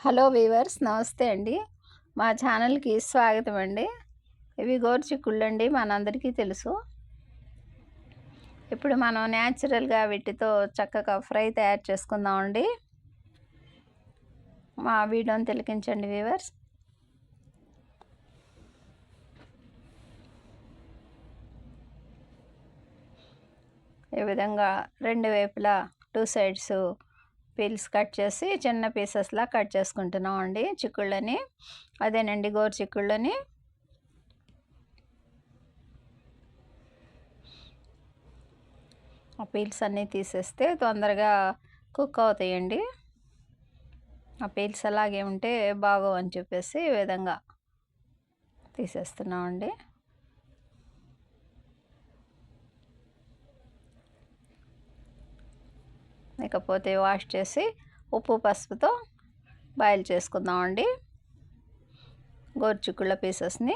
Hello weavers, నమస్తే అండి. మా ఛానల్కి స్వాగతం అండి. ఇవి గోరుచిక్కుళ్ళు అండి, మనందరికీ తెలుసు. ఇప్పుడు మనం న్యాచురల్గా వీటితో చక్కగా ఫ్రై తయారు చేసుకుందామండి. మా వీడియోని తిలకించండి వీవర్స్. ఈ విధంగా రెండు వైపులా 2 సైడ్స్ పీల్స్ కట్ చేసి చిన్న పీసెస్లా కట్ చేసుకుంటున్నాం అండి చిక్కుళ్ళని. అదేనండి గోరు చిక్కుళ్ళని. ఆ పీల్స్ అన్నీ తీసేస్తే తొందరగా కుక్ అవుతాయండి. ఆ పీల్స్ అలాగే ఉంటే బాగోవు అని చెప్పేసి ఈ విధంగా తీసేస్తున్నామండి. ఇకపోతే వాష్ చేసి ఉప్పు పసుపుతో బాయిల్ చేసుకుందామండి గోరుచిక్కుళ్ళ పీసెస్ని.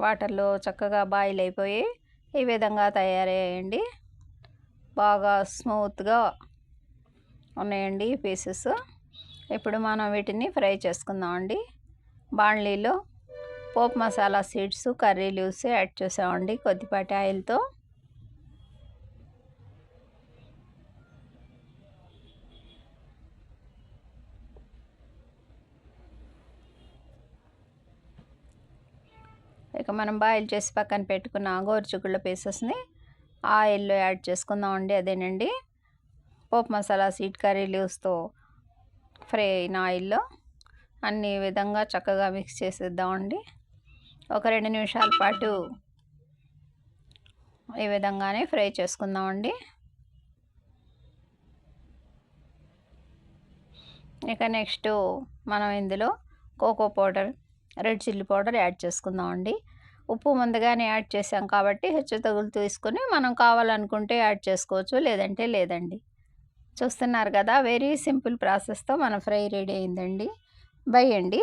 వాటర్లో చక్కగా బాయిల్ అయిపోయి ఈ విధంగా తయారయ్యాయండి. బాగా స్మూత్గా ఉన్నాయండి పీసెస్. ఇప్పుడు మనం వీటిని ఫ్రై చేసుకుందామండి. బాణలీలో పోపు masala seeds, curry leaves add చేసామండి కొద్దిపాటి ఆయిల్తో. ఇక మనం బాయిల్ చేసి పక్కన పెట్టుకున్న గోరుచిక్కుళ్ళ పీసెస్ని ఆయిల్లో యాడ్ చేసుకుందామండి. అదేనండి పోపు మసాలా సీడ్, కర్రీ లీవ్స్తో ఫ్రై అయిన ఆయిల్లో అన్ని విధంగా చక్కగా మిక్స్ చేసేద్దామండి. ఒక 2 నిమిషాల పాటు ఈ విధంగానే ఫ్రై చేసుకుందామండి. ఇక నెక్స్ట్ మనం ఇందులో cocoa powder, red chilli powder add చేసుకుందామండి. ఉప్పు ముందుగానే యాడ్ చేసాం కాబట్టి హెచ్చుతగులు తీసుకొని మనం కావాలనుకుంటే యాడ్ చేసుకోవచ్చు, లేదంటే లేదండి. చూస్తున్నారు కదా, వెరీ సింపుల్ ప్రాసెస్తో మన ఫ్రై రెడీ అయిందండి. బై అండి.